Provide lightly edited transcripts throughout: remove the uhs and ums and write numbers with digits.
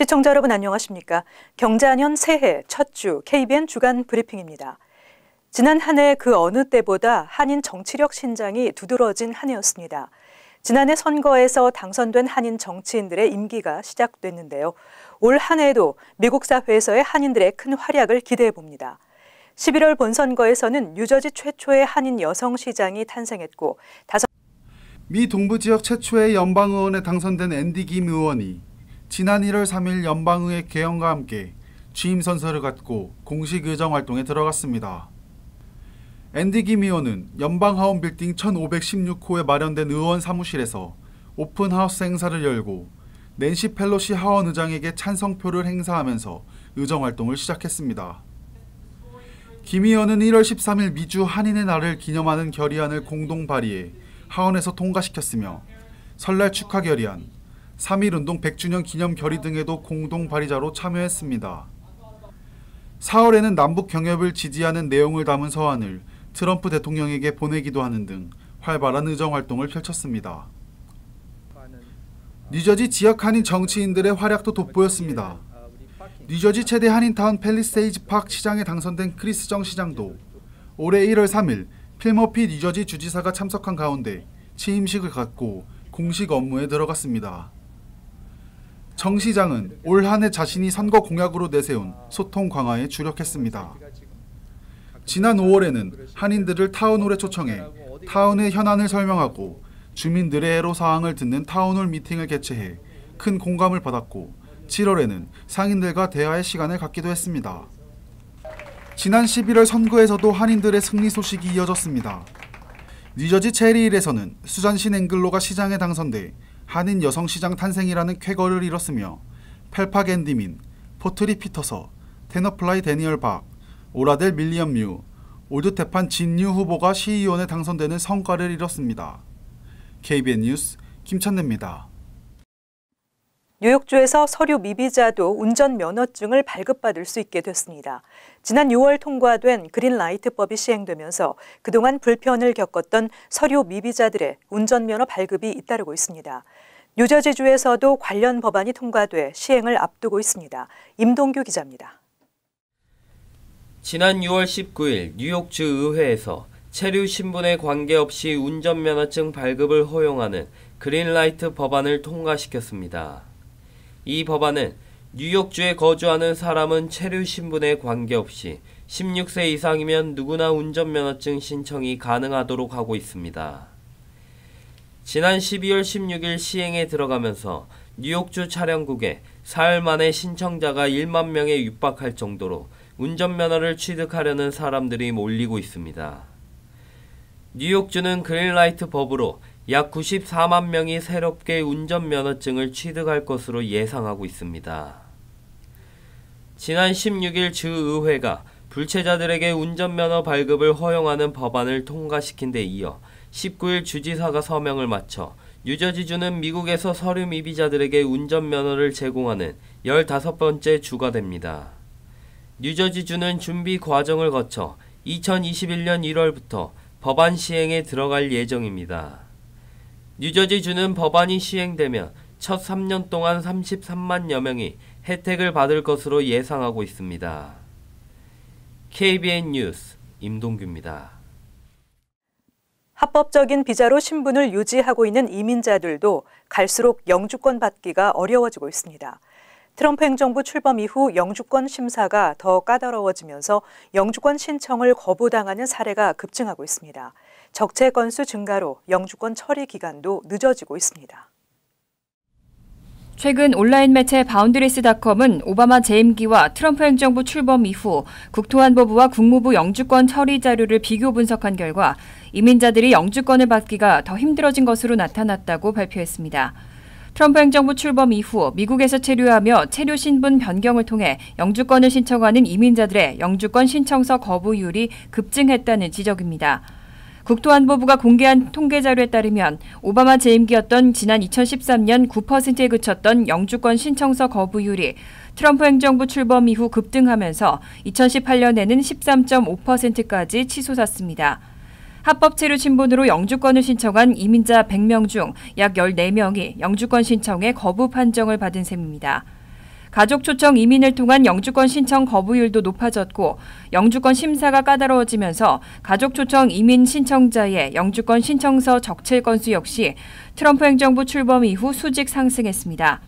시청자 여러분 안녕하십니까? 경자년 새해 첫 주 KBN 주간 브리핑입니다. 지난 한 해 그 어느 때보다 한인 정치력 신장이 두드러진 한 해였습니다. 지난해 선거에서 당선된 한인 정치인들의 임기가 시작됐는데요. 올 한 해에도 미국 사회에서의 한인들의 큰 활약을 기대해 봅니다. 11월 본선거에서는 뉴저지 최초의 한인 여성 시장이 탄생했고 미 동부 지역 최초의 연방의원에 당선된 앤디 김 의원이 지난 1월 3일 연방의회 개헌과 함께 취임 선서를 갖고 공식 의정 활동에 들어갔습니다. 앤디 김 의원은 연방하원 빌딩 1516호에 마련된 의원 사무실에서 오픈하우스 행사를 열고 낸시 펠로시 하원 의장에게 찬성표를 행사하면서 의정 활동을 시작했습니다. 김 의원은 1월 13일 미주 한인의 날을 기념하는 결의안을 공동 발의해 하원에서 통과시켰으며 설날 축하 결의안, 3.1운동 100주년 기념 결의 등에도 공동 발의자로 참여했습니다. 4월에는 남북 경협을 지지하는 내용을 담은 서한을 트럼프 대통령에게 보내기도 하는 등 활발한 의정 활동을 펼쳤습니다. 뉴저지 지역 한인 정치인들의 활약도 돋보였습니다. 뉴저지 최대 한인타운 팰리세이즈 파크 시장에 당선된 크리스 정 시장도 올해 1월 3일 필 머피 뉴저지 주지사가 참석한 가운데 취임식을 갖고 공식 업무에 들어갔습니다. 정 시장은 올 한 해 자신이 선거 공약으로 내세운 소통 강화에 주력했습니다. 지난 5월에는 한인들을 타운홀에 초청해 타운의 현안을 설명하고 주민들의 애로사항을 듣는 타운홀 미팅을 개최해 큰 공감을 받았고 7월에는 상인들과 대화의 시간을 갖기도 했습니다. 지난 11월 선거에서도 한인들의 승리 소식이 이어졌습니다. 뉴저지 체리힐에서는 수잔신 앵글로가 시장에 당선돼 한인 여성 시장 탄생이라는 쾌거를 이뤘으며 펠팍 앤디민, 포트리 피터서, 테너플라이 데니얼 박, 오라델 밀리엄 뮤, 올드테판 진뉴 후보가 시의원에 당선되는 성과를 이뤘습니다. KBN 뉴스 김찬래입니다. 뉴욕주에서 서류 미비자도 운전면허증을 발급받을 수 있게 됐습니다. 지난 6월 통과된 그린라이트법이 시행되면서 그동안 불편을 겪었던 서류 미비자들의 운전면허 발급이 잇따르고 있습니다. 뉴저지주에서도 관련 법안이 통과돼 시행을 앞두고 있습니다. 임동규 기자입니다. 지난 6월 19일 뉴욕주 의회에서 체류 신분에 관계없이 운전면허증 발급을 허용하는 그린라이트 법안을 통과시켰습니다. 이 법안은 뉴욕주에 거주하는 사람은 체류 신분에 관계없이 16세 이상이면 누구나 운전면허증 신청이 가능하도록 하고 있습니다. 지난 12월 16일 시행에 들어가면서 뉴욕주 차량국에 사흘 만에 신청자가 1만 명에 육박할 정도로 운전면허를 취득하려는 사람들이 몰리고 있습니다. 뉴욕주는 그린라이트 법으로 약 94만 명이 새롭게 운전면허증을 취득할 것으로 예상하고 있습니다. 지난 16일 주의회가 불체자들에게 운전면허 발급을 허용하는 법안을 통과시킨 데 이어 19일 주지사가 서명을 마쳐 뉴저지주는 미국에서 서류 미비자들에게 운전면허를 제공하는 15번째 주가 됩니다. 뉴저지주는 준비 과정을 거쳐 2021년 1월부터 법안 시행에 들어갈 예정입니다. 뉴저지주는 법안이 시행되면 첫 3년 동안 33만여 명이 혜택을 받을 것으로 예상하고 있습니다. KBN 뉴스 임동규입니다. 합법적인 비자로 신분을 유지하고 있는 이민자들도 갈수록 영주권 받기가 어려워지고 있습니다. 트럼프 행정부 출범 이후 영주권 심사가 더 까다로워지면서 영주권 신청을 거부당하는 사례가 급증하고 있습니다. 적체 건수 증가로 영주권 처리 기간도 늦어지고 있습니다. 최근 온라인 매체 바운드리스닷컴은 오바마 재임기와 트럼프 행정부 출범 이후 국토안보부와 국무부 영주권 처리 자료를 비교 분석한 결과 이민자들이 영주권을 받기가 더 힘들어진 것으로 나타났다고 발표했습니다. 트럼프 행정부 출범 이후 미국에서 체류하며 체류 신분 변경을 통해 영주권을 신청하는 이민자들의 영주권 신청서 거부율이 급증했다는 지적입니다. 국토안보부가 공개한 통계 자료에 따르면 오바마 재임기였던 지난 2013년 9%에 그쳤던 영주권 신청서 거부율이 트럼프 행정부 출범 이후 급등하면서 2018년에는 13.5%까지 치솟았습니다. 합법 체류 신분으로 영주권을 신청한 이민자 100명 중 약 14명이 영주권 신청에 거부 판정을 받은 셈입니다. 가족 초청 이민을 통한 영주권 신청 거부율도 높아졌고 영주권 심사가 까다로워지면서 가족 초청 이민 신청자의 영주권 신청서 적칠 건수 역시 트럼프 행정부 출범 이후 수직 상승했습니다.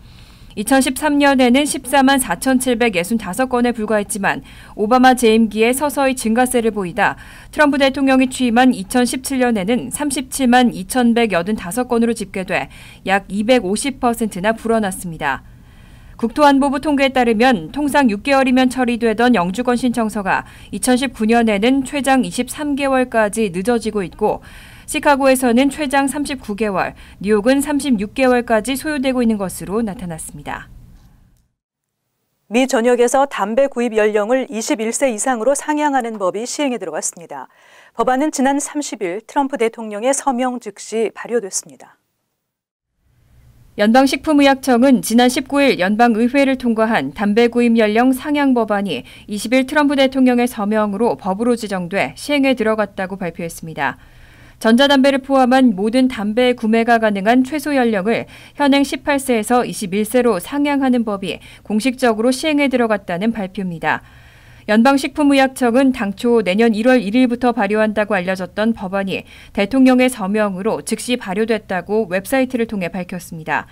2013년에는 14만 4,765건에 불과했지만 오바마 재임기에 서서히 증가세를 보이다 트럼프 대통령이 취임한 2017년에는 37만 2,185건으로 집계돼 약 250%나 불어났습니다. 국토안보부 통계에 따르면 통상 6개월이면 처리되던 영주권 신청서가 2019년에는 최장 23개월까지 늦어지고 있고 시카고에서는 최장 39개월, 뉴욕은 36개월까지 소요되고 있는 것으로 나타났습니다. 미 전역에서 담배 구입 연령을 21세 이상으로 상향하는 법이 시행에 들어갔습니다. 법안은 지난 30일 트럼프 대통령의 서명 즉시 발효됐습니다. 연방식품의약청은 지난 19일 연방의회를 통과한 담배 구입 연령 상향 법안이 20일 트럼프 대통령의 서명으로 법으로 지정돼 시행에 들어갔다고 발표했습니다. 전자담배를 포함한 모든 담배 구매가 가능한 최소 연령을 현행 18세에서 21세로 상향하는 법이 공식적으로 시행에 들어갔다는 발표입니다. 연방식품의약청은 당초 내년 1월 1일부터 발효한다고 알려졌던 법안이 대통령의 서명으로 즉시 발효됐다고 웹사이트를 통해 밝혔습니다.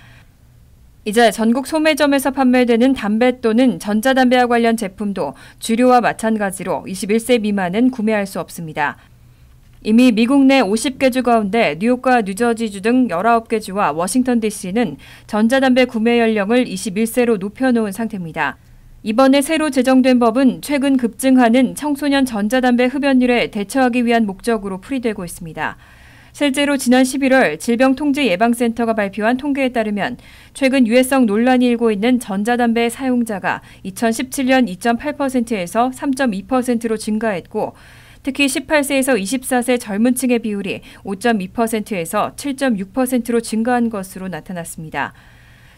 이제 전국 소매점에서 판매되는 담배 또는 전자담배와 관련 제품도 주류와 마찬가지로 21세 미만은 구매할 수 없습니다. 이미 미국 내 50개 주 가운데 뉴욕과 뉴저지주 등 19개 주와 워싱턴 DC는 전자담배 구매 연령을 21세로 높여놓은 상태입니다. 이번에 새로 제정된 법은 최근 급증하는 청소년 전자담배 흡연율에 대처하기 위한 목적으로 풀이되고 있습니다. 실제로 지난 11월 질병통제예방센터가 발표한 통계에 따르면 최근 유해성 논란이 일고 있는 전자담배 사용자가 2017년 2.8%에서 3.2%로 증가했고 특히 18세에서 24세 젊은 층의 비율이 5.2%에서 7.6%로 증가한 것으로 나타났습니다.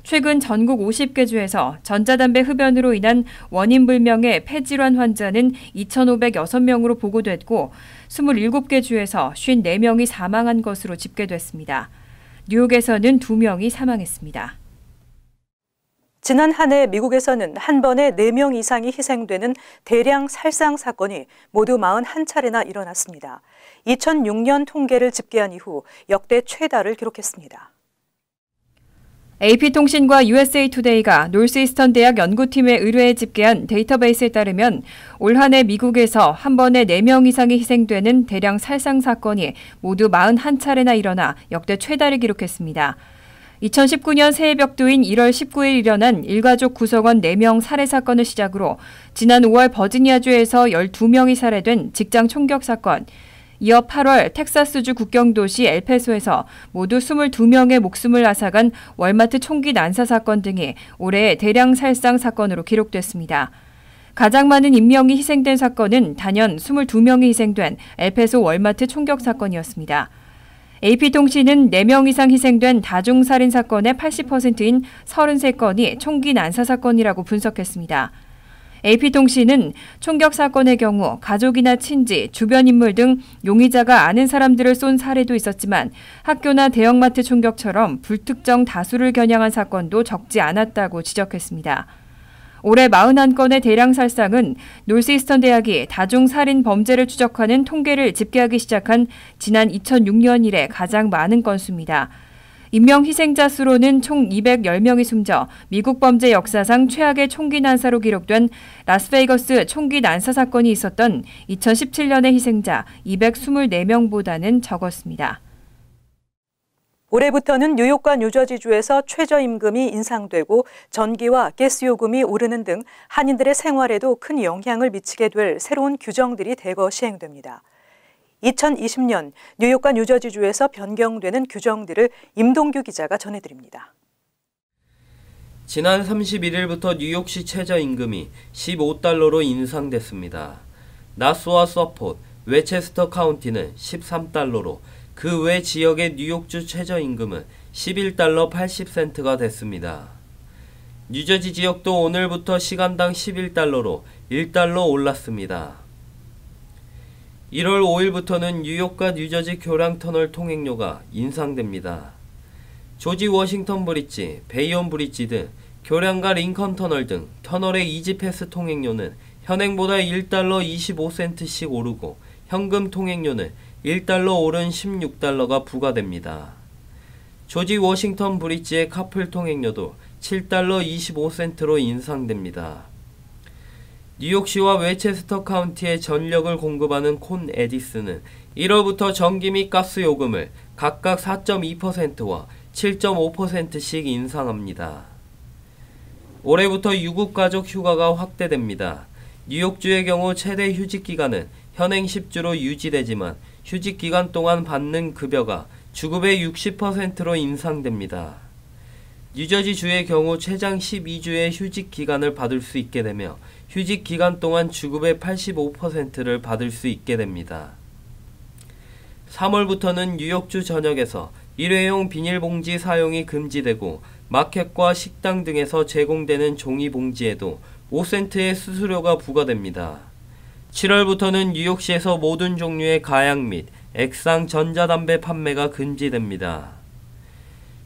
최근 전국 50개 주에서 전자담배 흡연으로 인한 원인 불명의 폐질환 환자는 2,506명으로 보고됐고 27개 주에서 54명이 사망한 것으로 집계됐습니다. 뉴욕에서는 2명이 사망했습니다. 지난 한 해 미국에서는 한 번에 4명 이상이 희생되는 대량 살상 사건이 모두 41차례나 일어났습니다. 2006년 통계를 집계한 이후 역대 최다를 기록했습니다. AP통신과 USA 투데이가 노스이스턴 대학 연구팀의 의뢰에 집계한 데이터베이스에 따르면 올 한 해 미국에서 한 번에 4명 이상이 희생되는 대량 살상 사건이 모두 41차례나 일어나 역대 최다를 기록했습니다. 2019년 새해 벽두인 1월 19일 일어난 일가족 구성원 4명 살해 사건을 시작으로 지난 5월 버지니아주에서 12명이 살해된 직장 총격 사건, 이어 8월 텍사스주 국경도시 엘패소에서 모두 22명의 목숨을 앗아간 월마트 총기 난사 사건 등이 올해의 대량 살상 사건으로 기록됐습니다. 가장 많은 인명이 희생된 사건은 단연 22명이 희생된 엘패소 월마트 총격 사건이었습니다. AP통신은 4명 이상 희생된 다중살인 사건의 80%인 33건이 총기 난사 사건이라고 분석했습니다. AP통신은 총격 사건의 경우 가족이나 친지, 주변 인물 등 용의자가 아는 사람들을 쏜 사례도 있었지만 학교나 대형마트 총격처럼 불특정 다수를 겨냥한 사건도 적지 않았다고 지적했습니다. 올해 41건의 대량 살상은 노스이스턴 대학이 다중살인 범죄를 추적하는 통계를 집계하기 시작한 지난 2006년 이래 가장 많은 건수입니다. 인명 희생자 수로는 총 210명이 숨져 미국 범죄 역사상 최악의 총기 난사로 기록된 라스베이거스 총기 난사 사건이 있었던 2017년의 희생자 224명보다는 적었습니다. 올해부터는 뉴욕과 뉴저지주에서 최저임금이 인상되고 전기와 가스 요금이 오르는 등 한인들의 생활에도 큰 영향을 미치게 될 새로운 규정들이 대거 시행됩니다. 2020년 뉴욕과 뉴저지주에서 변경되는 규정들을 임동규 기자가 전해드립니다. 지난 31일부터 뉴욕시 최저임금이 15달러로 인상됐습니다. 나소와 서포트, 웨체스터 카운티는 13달러로 그 외 지역의 뉴욕주 최저임금은 11달러 80센트가 됐습니다. 뉴저지 지역도 오늘부터 시간당 11달러로 1달러 올랐습니다. 1월 5일부터는 뉴욕과 뉴저지 교량터널 통행료가 인상됩니다. 조지 워싱턴 브릿지, 베이온 브릿지 등 교량과 링컨 터널 등 터널의 이지패스 통행료는 현행보다 1달러 25센트씩 오르고 현금 통행료는 1달러 오른 16달러가 부과됩니다. 조지 워싱턴 브릿지의 카풀 통행료도 7달러 25센트로 인상됩니다. 뉴욕시와 웨체스터 카운티에 전력을 공급하는 콘 에디슨은 1월부터 전기 및 가스 요금을 각각 4.2%와 7.5%씩 인상합니다. 올해부터 유급가족 휴가가 확대됩니다. 뉴욕주의 경우 최대 휴직기간은 현행 10주로 유지되지만 휴직기간 동안 받는 급여가 주급의 60%로 인상됩니다. 뉴저지주의 경우 최장 12주의 휴직기간을 받을 수 있게 되며 휴직기간 동안 주급의 85%를 받을 수 있게 됩니다. 3월부터는 뉴욕주 전역에서 일회용 비닐봉지 사용이 금지되고 마켓과 식당 등에서 제공되는 종이봉지에도 5센트의 수수료가 부과됩니다. 7월부터는 뉴욕시에서 모든 종류의 가양 및 액상 전자담배 판매가 금지됩니다.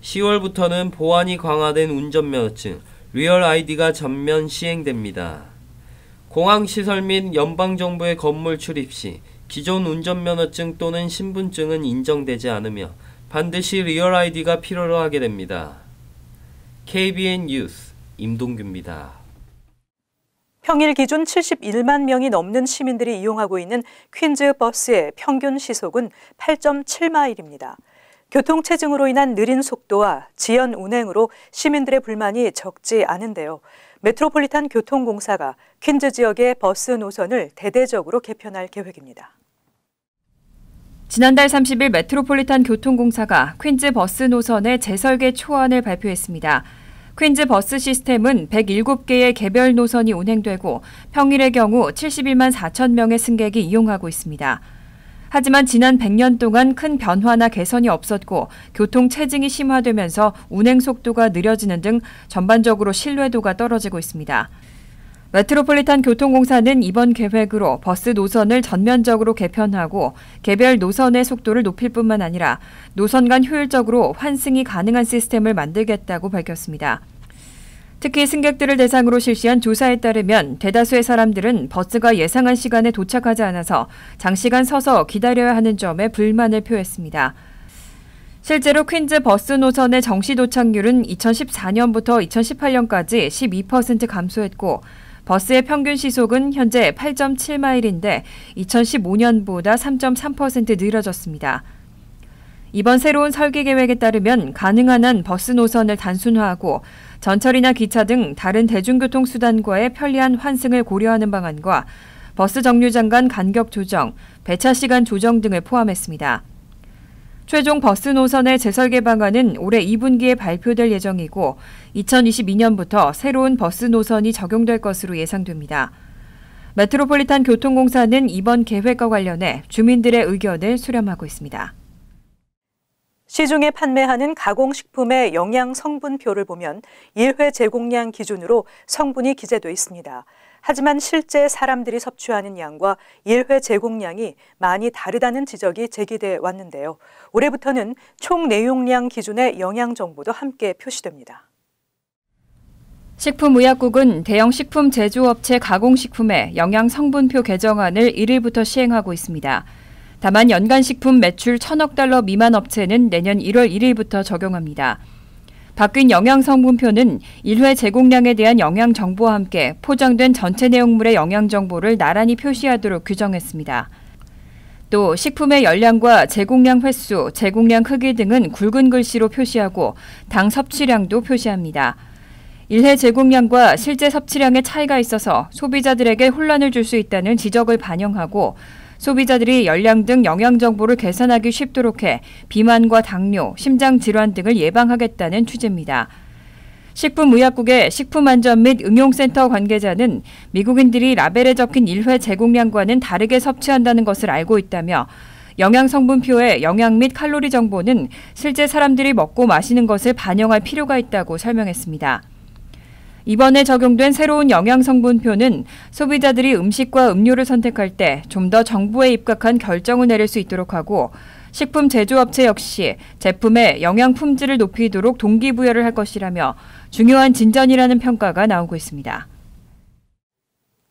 10월부터는 보안이 강화된 운전면허증 리얼 아이디가 전면 시행됩니다. 공항시설 및 연방정부의 건물 출입 시 기존 운전면허증 또는 신분증은 인정되지 않으며 반드시 리얼 아이디가 필요로 하게 됩니다. KBN 뉴스 임동규입니다. 평일 기준 71만 명이 넘는 시민들이 이용하고 있는 퀸즈 버스의 평균 시속은 8.7마일입니다. 교통체증으로 인한 느린 속도와 지연 운행으로 시민들의 불만이 적지 않은데요. 메트로폴리탄 교통공사가 퀸즈 지역의 버스 노선을 대대적으로 개편할 계획입니다. 지난달 30일 메트로폴리탄 교통공사가 퀸즈 버스 노선의 재설계 초안을 발표했습니다. 퀸즈 버스 시스템은 107개의 개별 노선이 운행되고 평일의 경우 71만 4천 명의 승객이 이용하고 있습니다. 하지만 지난 100년 동안 큰 변화나 개선이 없었고 교통 체증이 심화되면서 운행 속도가 느려지는 등 전반적으로 신뢰도가 떨어지고 있습니다. 메트로폴리탄 교통공사는 이번 계획으로 버스 노선을 전면적으로 개편하고 개별 노선의 속도를 높일 뿐만 아니라 노선 간 효율적으로 환승이 가능한 시스템을 만들겠다고 밝혔습니다. 특히 승객들을 대상으로 실시한 조사에 따르면 대다수의 사람들은 버스가 예상한 시간에 도착하지 않아서 장시간 서서 기다려야 하는 점에 불만을 표했습니다. 실제로 퀸즈 버스 노선의 정시 도착률은 2014년부터 2018년까지 12% 감소했고 버스의 평균 시속은 현재 8.7마일인데 2015년보다 3.3% 늘어졌습니다. 이번 새로운 설계 계획에 따르면 가능한 한 버스 노선을 단순화하고 전철이나 기차 등 다른 대중교통수단과의 편리한 환승을 고려하는 방안과 버스 정류장 간 간격 조정, 배차 시간 조정 등을 포함했습니다. 최종 버스 노선의 재설계 방안은 올해 2분기에 발표될 예정이고 2022년부터 새로운 버스 노선이 적용될 것으로 예상됩니다. 메트로폴리탄 교통공사는 이번 계획과 관련해 주민들의 의견을 수렴하고 있습니다. 시중에 판매하는 가공식품의 영양 성분표를 보면 1회 제공량 기준으로 성분이 기재돼 있습니다. 하지만 실제 사람들이 섭취하는 양과 1회 제공량이 많이 다르다는 지적이 제기돼 왔는데요. 올해부터는 총 내용량 기준의 영양 정보도 함께 표시됩니다. 식품의약국은 대형 식품 제조업체 가공식품의 영양 성분표 개정안을 1일부터 시행하고 있습니다. 다만 연간식품 매출 1,000억 달러 미만 업체는 내년 1월 1일부터 적용합니다. 바뀐 영양성분표는 1회 제공량에 대한 영양 정보와 함께 포장된 전체 내용물의 영양 정보를 나란히 표시하도록 규정했습니다. 또 식품의 열량과 제공량 횟수, 제공량 크기 등은 굵은 글씨로 표시하고 당 섭취량도 표시합니다. 1회 제공량과 실제 섭취량의 차이가 있어서 소비자들에게 혼란을 줄 수 있다는 지적을 반영하고 소비자들이 열량 등 영양 정보를 계산하기 쉽도록 해 비만과 당뇨, 심장질환 등을 예방하겠다는 취지입니다. 식품의약국의 식품안전 및 응용센터 관계자는 미국인들이 라벨에 적힌 1회 제공량과는 다르게 섭취한다는 것을 알고 있다며 영양성분표의 영양 및 칼로리 정보는 실제 사람들이 먹고 마시는 것을 반영할 필요가 있다고 설명했습니다. 이번에 적용된 새로운 영양성분표는 소비자들이 음식과 음료를 선택할 때 좀 더 정보에 입각한 결정을 내릴 수 있도록 하고 식품 제조업체 역시 제품의 영양 품질을 높이도록 동기부여를 할 것이라며 중요한 진전이라는 평가가 나오고 있습니다.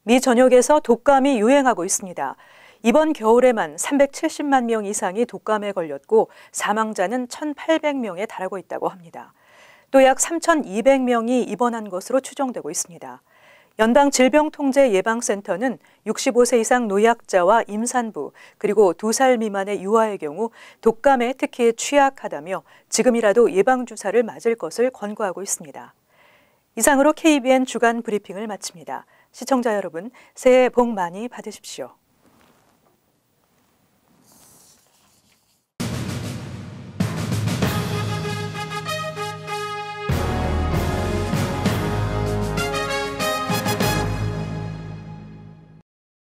미 전역에서 독감이 유행하고 있습니다. 이번 겨울에만 370만 명 이상이 독감에 걸렸고 사망자는 1,800명에 달하고 있다고 합니다. 또 약 3,200명이 입원한 것으로 추정되고 있습니다. 연방질병통제예방센터는 65세 이상 노약자와 임산부 그리고 2살 미만의 유아의 경우 독감에 특히 취약하다며 지금이라도 예방주사를 맞을 것을 권고하고 있습니다. 이상으로 KBN 주간 브리핑을 마칩니다. 시청자 여러분, 새해 복 많이 받으십시오.